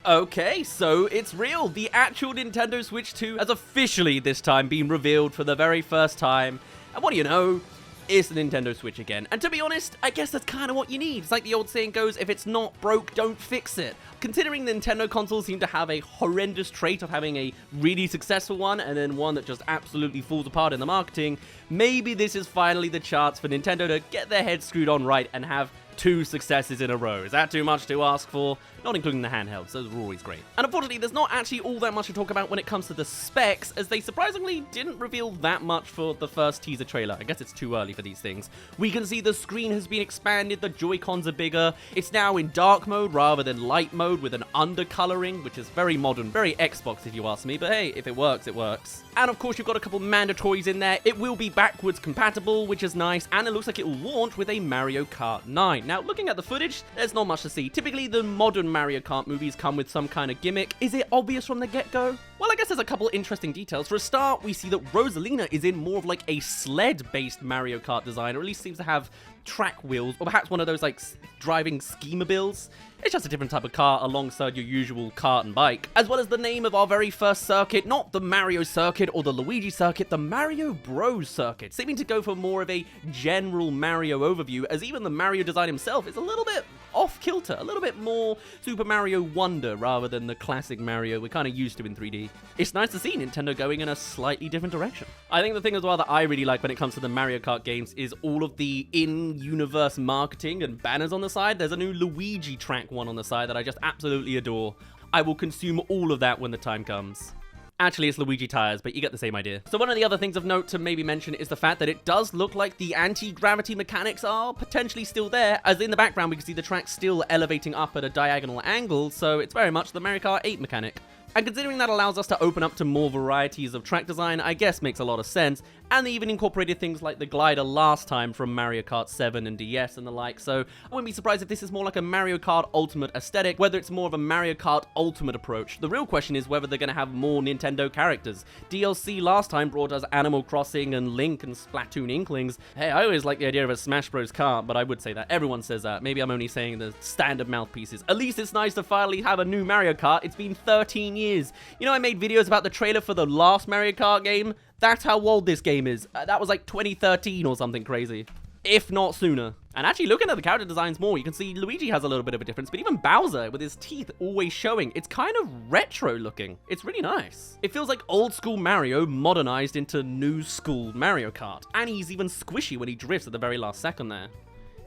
Okay, so it's real. The actual Nintendo Switch 2 has officially this time been revealed for the very first time. And what do you know? It's the Nintendo Switch again. And to be honest, I guess that's kind of what you need. It's like the old saying goes, if it's not broke, don't fix it. Considering Nintendo consoles seem to have a horrendous trait of having a really successful one and then one that just absolutely falls apart in the marketing, maybe this is finally the chance for Nintendo to get their heads screwed on right and have 2 successes in a row. Is that too much to ask for? Not including the handhelds, those are always great. And unfortunately, there's not actually all that much to talk about when it comes to the specs, as they surprisingly didn't reveal that much for the first teaser trailer. I guess it's too early for these things. We can see the screen has been expanded, the Joy-Cons are bigger, it's now in dark mode rather than light mode with an undercoloring, which is very modern, very Xbox if you ask me, but hey, if it works, it works. And of course, you've got a couple mandatories in there. It will be backwards compatible, which is nice, and it looks like it will launch with a Mario Kart 9. Now, looking at the footage, there's not much to see. Typically, the modern Mario Kart movies come with some kind of gimmick. Is it obvious from the get-go? Well, I guess there's a couple interesting details. For a start, we see that Rosalina is in more of like a sled-based Mario Kart design, or at least seems to have track wheels, or perhaps one of those like driving ski-mobiles. It's just a different type of car alongside your usual kart and bike. As well as the name of our very first circuit, not the Mario circuit or the Luigi circuit, the Mario Bros circuit, seeming to go for more of a general Mario overview, as even the Mario design himself is a little bit off-kilter, a little bit more Super Mario Wonder rather than the classic Mario we're kind of used to in 3D. It's nice to see Nintendo going in a slightly different direction. I think the thing as well that I really like when it comes to the Mario Kart games is all of the in-universe marketing and banners on the side. There's a new Luigi track one on the side that I just absolutely adore. I will consume all of that when the time comes. Actually, it's Luigi tires, but you get the same idea. So one of the other things of note to maybe mention is the fact that it does look like the anti-gravity mechanics are potentially still there, as in the background we can see the track still elevating up at a diagonal angle, so it's very much the Mario Kart 8 mechanic. And considering that allows us to open up to more varieties of track design, I guess makes a lot of sense. And they even incorporated things like the glider last time from Mario Kart 7 and DS and the like, so I wouldn't be surprised if this is more like a Mario Kart Ultimate aesthetic, whether it's more of a Mario Kart Ultimate approach. The real question is whether they're going to have more Nintendo characters. DLC last time brought us Animal Crossing and Link and Splatoon Inklings. Hey, I always like the idea of a Smash Bros. Kart, but I would say that. Everyone says that. Maybe I'm only saying the standard mouthpieces. At least it's nice to finally have a new Mario Kart. It's been 13 years. You know, I made videos about the trailer for the last Mario Kart game. That's how old this game is. That was like 2013 or something crazy, if not sooner. And actually, looking at the character designs more, you can see Luigi has a little bit of a difference, but even Bowser, with his teeth always showing, it's kind of retro looking. It's really nice. It feels like old school Mario modernized into new school Mario Kart. And he's even squishy when he drifts at the very last second there.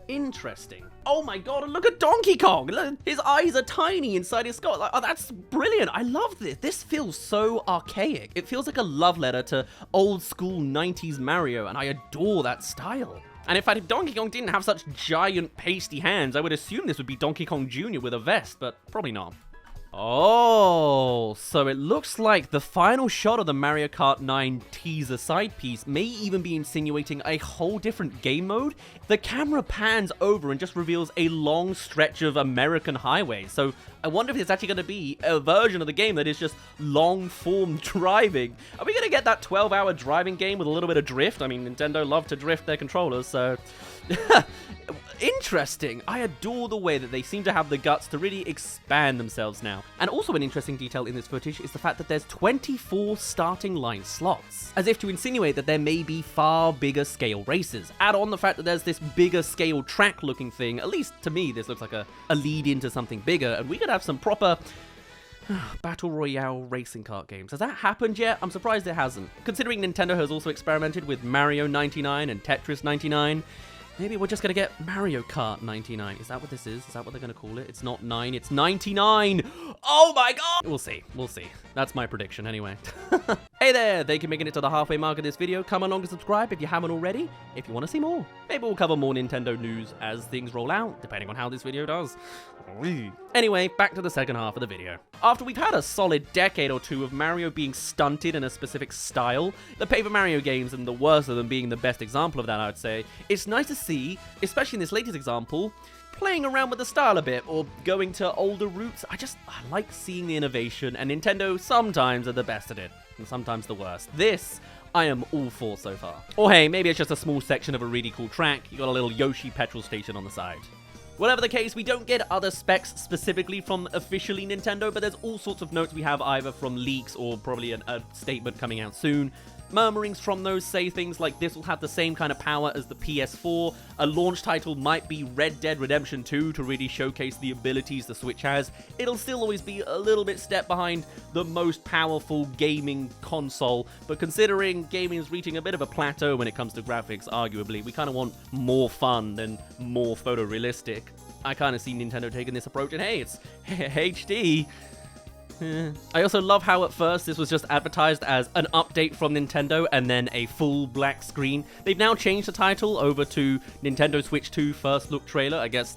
Interesting. Oh my god, and look at Donkey Kong. Look, his eyes are tiny inside his skull. Like, oh, that's brilliant. I love this. This feels so archaic. It feels like a love letter to old school 90s Mario, and I adore that style. And in fact, if Donkey Kong didn't have such giant pasty hands, I would assume this would be Donkey Kong Jr. with a vest, but probably not. Oh, so it looks like the final shot of the Mario Kart 9 teaser side piece may even be insinuating a whole different game mode. The camera pans over and just reveals a long stretch of American highway. So I wonder if it's actually going to be a version of the game that is just long-form driving. Are we going to get that 12-hour driving game with a little bit of drift? I mean, Nintendo love to drift their controllers, so... Interesting. I adore the way that they seem to have the guts to really expand themselves now. And also an interesting detail in this footage is the fact that there's 24 starting line slots, as if to insinuate that there may be far bigger scale races. Add on the fact that there's this bigger scale track looking thing. At least to me, this looks like a lead into something bigger, and we could have some proper Battle Royale racing kart games. Has that happened yet? I'm surprised it hasn't. Considering Nintendo has also experimented with Mario 99 and Tetris 99, maybe we're just going to get Mario Kart 99. Is that what this is? Is that what they're going to call it? It's not 9, it's 99. Oh my god! We'll see. We'll see. That's my prediction anyway. Hey there! Thank you for making it to the halfway mark of this video. Come along and subscribe if you haven't already, if you want to see more. Maybe we'll cover more Nintendo news as things roll out, depending on how this video does. Anyway, back to the second half of the video. After we've had a solid decade or two of Mario being stunted in a specific style, the Paper Mario games and the worst of them being the best example of that, I would say, it's nice to see, especially in this latest example, playing around with the style a bit, or going to older roots. I like seeing the innovation, and Nintendo sometimes are the best at it, and sometimes the worst. This, I am all for so far. Or hey, maybe it's just a small section of a really cool track. You got a little Yoshi petrol station on the side. Whatever the case, we don't get other specs specifically from officially Nintendo, but there's all sorts of notes we have either from leaks or probably a statement coming out soon. Murmurings from those say things like this will have the same kind of power as the PS4, a launch title might be Red Dead Redemption 2 to really showcase the abilities the Switch has. It'll still always be a little bit step behind the most powerful gaming console, but considering gaming is reaching a bit of a plateau when it comes to graphics, arguably, we kind of want more fun than more photorealistic. I kind of see Nintendo taking this approach, and hey, it's HD. I also love how at first this was just advertised as an update from Nintendo and then a full black screen. They've now changed the title over to Nintendo Switch 2 First Look Trailer. I guess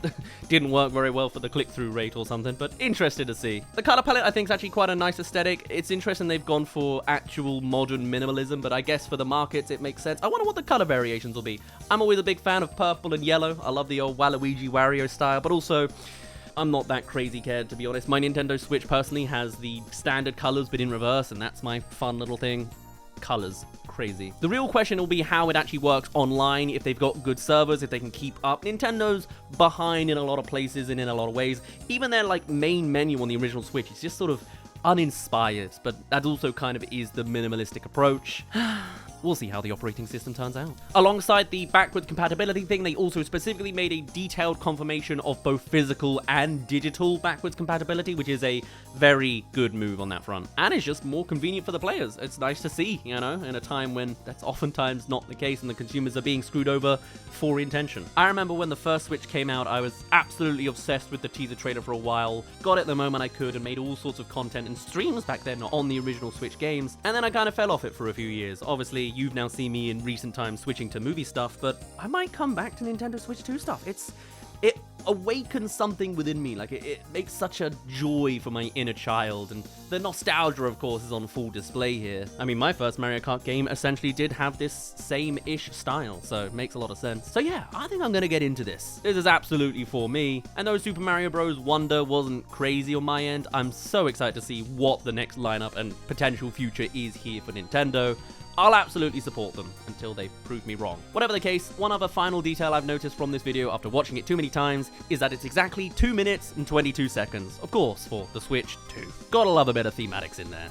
didn't work very well for the click-through rate or something, but interested to see. The color palette I think is actually quite a nice aesthetic. It's interesting they've gone for actual modern minimalism, but I guess for the markets it makes sense. I wonder what the color variations will be. I'm always a big fan of purple and yellow. I love the old Waluigi Wario style, but also I'm not that crazy cared, to be honest. My Nintendo Switch personally has the standard colors but in reverse, and that's my fun little thing. Colors. Crazy. The real question will be how it actually works online, if they've got good servers, if they can keep up. Nintendo's behind in a lot of places and in a lot of ways. Even their main menu on the original Switch is just sort of uninspired, but that also kind of is the minimalistic approach. We'll see how the operating system turns out. Alongside the backwards compatibility thing, they also specifically made a detailed confirmation of both physical and digital backwards compatibility, which is a very good move on that front. And it's just more convenient for the players. It's nice to see, you know, in a time when that's oftentimes not the case and the consumers are being screwed over for intention. I remember when the first Switch came out, I was absolutely obsessed with the teaser trailer for a while, got it the moment I could and made all sorts of content and streams back then on the original Switch games, and then I kind of fell off it for a few years. Obviously, you've now seen me in recent times switching to movie stuff, but I might come back to Nintendo Switch 2 stuff. It awakens something within me. It makes such a joy for my inner child, and the nostalgia, of course, is on full display here. I mean, my first Mario Kart game essentially did have this same-ish style, so it makes a lot of sense. So yeah, I think I'm gonna get into this. This is absolutely for me, and though Super Mario Bros. Wonder wasn't crazy on my end, I'm so excited to see what the next lineup and potential future is here for Nintendo. I'll absolutely support them until they prove me wrong. Whatever the case, one other final detail I've noticed from this video after watching it too many times is that it's exactly 2 minutes and 22 seconds, of course, for the Switch 2. Gotta love a bit of thematics in there.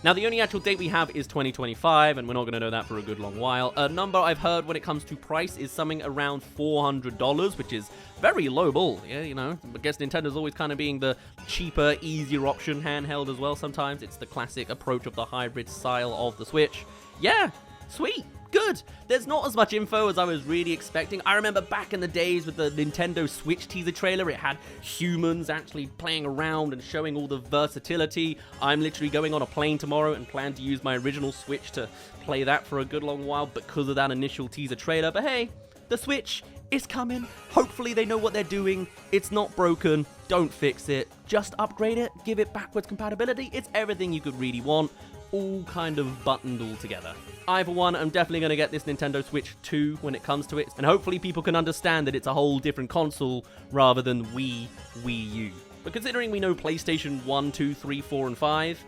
Now, the only actual date we have is 2025, and we're not going to know that for a good long while. A number I've heard when it comes to price is something around $400, which is very low ball. Yeah, you know, I guess Nintendo's always kind of being the cheaper, easier option handheld as well sometimes. It's the classic approach of the hybrid style of the Switch. Yeah, sweet. Good. There's not as much info as I was really expecting. I remember back in the days with the Nintendo Switch teaser trailer, it had humans actually playing around and showing all the versatility. I'm literally going on a plane tomorrow and plan to use my original Switch to play that for a good long while because of that initial teaser trailer. But hey, the Switch is coming. Hopefully they know what they're doing. It's not broken. Don't fix it. Just upgrade it. Give it backwards compatibility. It's everything you could really want, all kind of buttoned all together. I, for one, am definitely going to get this Nintendo Switch 2 when it comes to it, and hopefully people can understand that it's a whole different console rather than Wii U. But considering we know PlayStation 1, 2, 3, 4, and 5,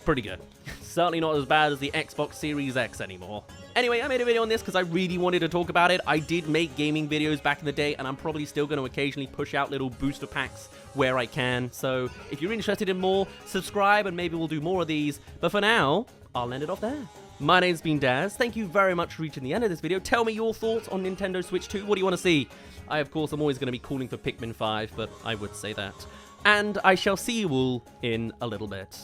pretty good. Certainly not as bad as the Xbox Series X anymore. Anyway, I made a video on this because I really wanted to talk about it. I did make gaming videos back in the day, and I'm probably still going to occasionally push out little booster packs where I can. So if you're interested in more, subscribe and maybe we'll do more of these. But for now, I'll end it off there. My name's been Daz. Thank you very much for reaching the end of this video. Tell me your thoughts on Nintendo Switch 2. What do you want to see? I, of course, am always going to be calling for Pikmin 5, but I would say that. And I shall see you all in a little bit.